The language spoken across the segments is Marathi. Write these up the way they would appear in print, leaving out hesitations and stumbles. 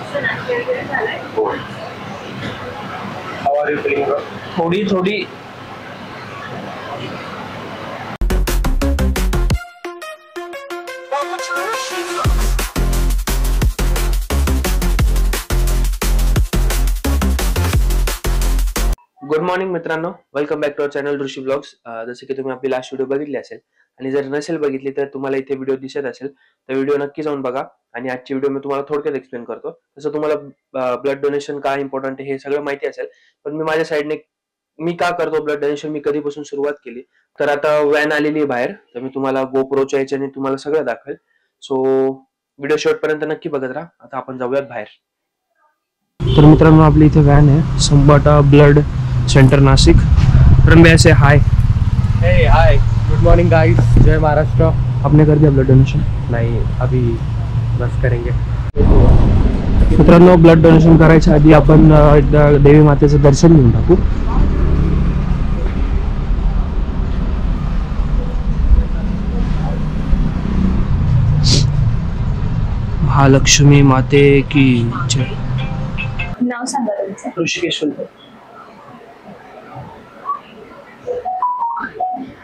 How are you feeling, bro? थोड़ी गुड मॉर्निंग मित्रांनो, welcome back to our channel Rishi blogs. जसं की तुम्ही आपली लास्ट व्हिडिओ बघितली असेल आणि जर नसेल बघितली तर तुम्हाला इथे व्हिडिओ दिसत असेल तर व्हिडिओ नक्की जाऊन बघा. आणि आजची व्हिडिओ मी तुम्हाला थोडक्यात एक्सप्लेन करतो. तसं तुम्हाला ब्लड डोनेशन का इम्पॉर्टंट आहे हे सगळं माहिती असेल, पण मी माझ्या साईडने मी का करतो ब्लड डोनेशन, मी कधीपासून सुरुवात केली. तर आता व्हॅन आलेली आहे बाहेर, तर मी तुम्हाला गोप्रोच्या याच्याने तुम्हाला सगळं दाखवेल. सो व्हिडिओ शेवटपर्यंत नक्की बघत राहा. आता आपण जाऊयात बाहेर. तर मित्रांनो, आपली इथे व्हॅन आहे, संबाटा ब्लड सेंटर नासिक. रंबे से हाय. Hey, hi. Good morning, guys. जय महाराष्ट्र. आपने कर दिया ब्लड डोनेशन? नहीं, अभी बस करेंगे. मित्रांनो, ब्लड डोनेशन करायच्या आधी आपण एकदा देवी मातेचं दर्शन घेऊन टाकू. महालक्ष्मी माते की जय. नाव सांगा तुमचं. ऋषिकेश फुलते.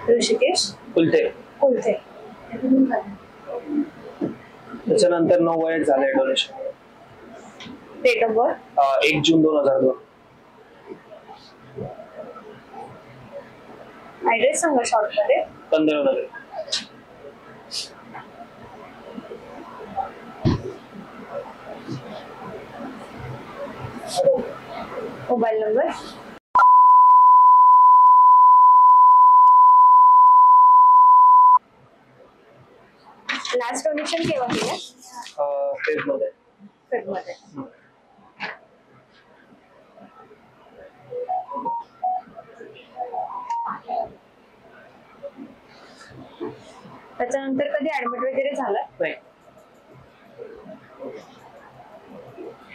ऋषिकेश फुलते. कुलते. त्याच्यानंतर 9 वयात झालंय donation. Date of birth 1 June 2002. Address सांगा शॉर्ट मध्ये. 15 नगर. Mobile number. लास्ट डोनेशन केव्हा केलं? फेब्रुवारी. फेब्रुवारी. त्याच्यानंतर कधी ऍडमिट वगैरे झालं? नाही.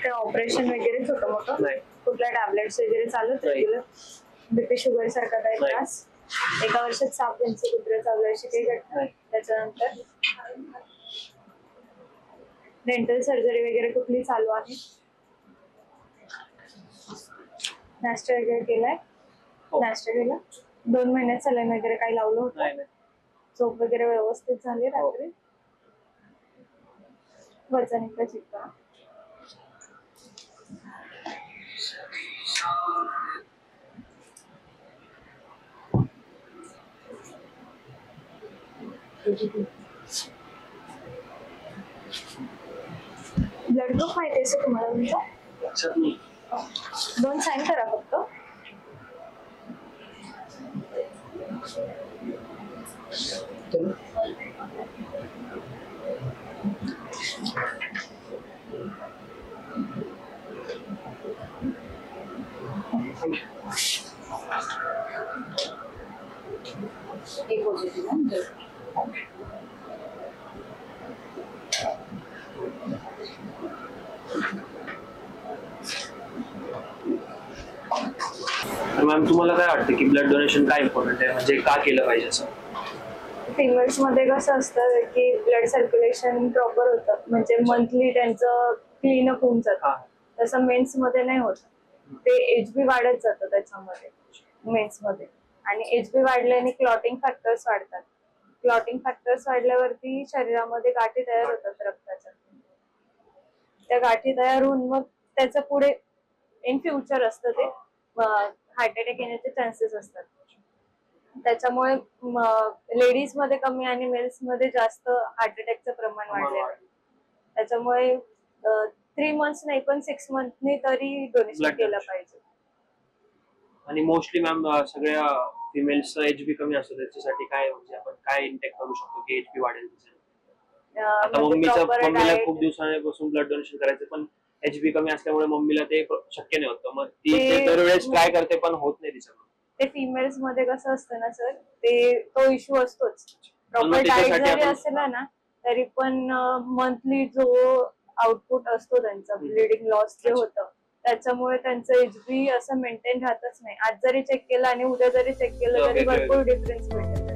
काय ऑपरेशन वगैरे छोटं मोठं? नाही. कुठल्या टॅबलेट्स वगैरे चालत रेग्युलर? बीपी शुगर सारखा काही त्रास? एका वर्षात साप यांचे कुत्रे चालू अशी काही घटना? त्याच्यानंतर डेंटल सर्जरी वगैरे कुठली चालू आहे? नाश्ता वगैरे केलाय? नाश्ता केला? 2 महिन्यात सलाईन वगैरे काही लावलं होतं? झोप वगैरे व्यवस्थित झाली रात्री? वजन एकदा चेक करा. ब्लड ग्रुप माहिती आहे तुम्हाला तुमचा? लक्षात नाही. 2 साईन करा फक्त. एक पॉझिटिव्ह. तर मॅम, तुम्हाला काय वाटतं की ब्लड डोनेशन काय इम्पॉर्टंट आहे, म्हणजे का केलं पाहिजे असं? फिमेल्स मध्ये कसं असतं की ब्लड सर्क्युलेशन प्रॉपर होतं, म्हणजे मंथली त्यांचं क्लीनअप होऊन जातं. तसं मेन्स मध्ये नाही होत. ते एचबी वाढत जातं त्याच्यामध्ये मेन्स मध्ये, आणि एचबी वाढल्याने क्लॉटिंग फॅक्टर्स वाढतात. क्लॉटिंग फॅक्टर्स वाढल्यावरती शरीरामध्ये गाठी तयार होतात रक्ताच्या. त्या गाठी तयार होऊन मग त्याचं पुढे इन फ्युचर असतं ते हार्ट अटॅक येण्याचे चान्सेस असतात. त्याच्यामुळे लेडीज मध्ये कमी आणि मेल्स मध्ये जास्त हार्ट अटॅकचं प्रमाण वाढलेलं आहे. त्याच्यामुळे 3 मंथ्स नाही पण 6 मंथनी तरी डोनेशन केलं पाहिजे. आणि मोस्टली मॅम सगळ्या फिमेल्स एचबी कमी असतो, त्याच्यासाठी काय म्हणजे आपण काय इंटेक करू शकतो की एचबी वाढेल? आता मम्मीला खूप दिवसांपासून ब्लड डोनेशन करायचं, पण एचबी कमी असल्यामुळे मम्मीला ते शक्य नाही होतं. मग ती दरवेळेस ट्राय करते पण होत नाही तिच्याकडून. ते फिमेल्स मध्ये कसं असतं ना सर, ते तो इश्यू असतोच. प्रॉपर डाएट जरी असेल ना तरी पण मंथली जो आउटपुट असतो त्यांचा ब्लिडिंग लॉस जे होतं, त्याच्यामुळे त्यांचं एचबी असं मेंटेन राहतच नाही. आज जरी चेक केलं आणि उद्या जरी चेक केलं तरी भरपूर डिफरन्स भेटेल.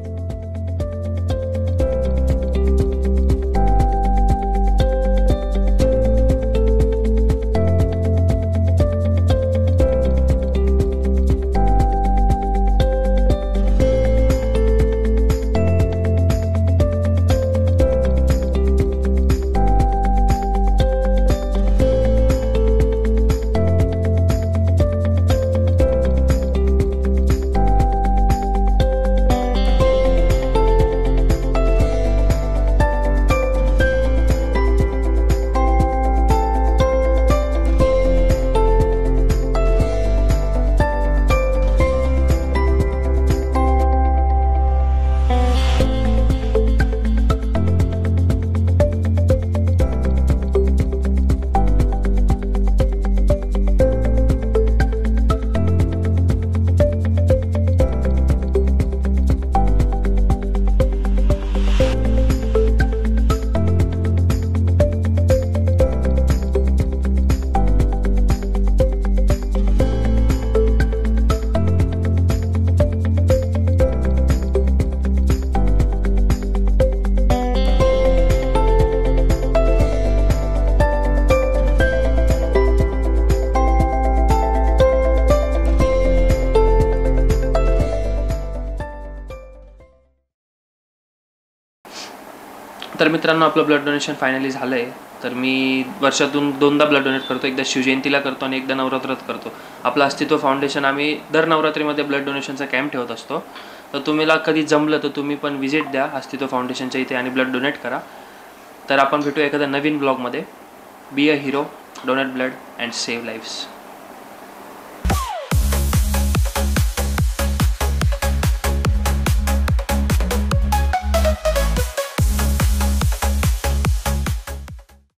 तर मित्रांनो, आपलं ब्लड डोनेशन फायनली झालं आहे. तर मी वर्षातून 2दा ब्लड डोनेट करतो. एकदा शिवजयंतीला करतो आणि एकदा नवरात्रात करतो. आपलं अस्तित्व फाउंडेशन आम्ही दर नवरात्रीमध्ये ब्लड डोनेशनचा कॅम्प ठेवत असतो. तर तुम्हाला कधी जमलं तर तुम्ही पण व्हिजिट द्या अस्तित्व फाउंडेशनच्या इथे आणि ब्लड डोनेट करा. तर आपण भेटू एखाद्या नवीन ब्लॉगमध्ये. Be a hero, donate blood and save lives.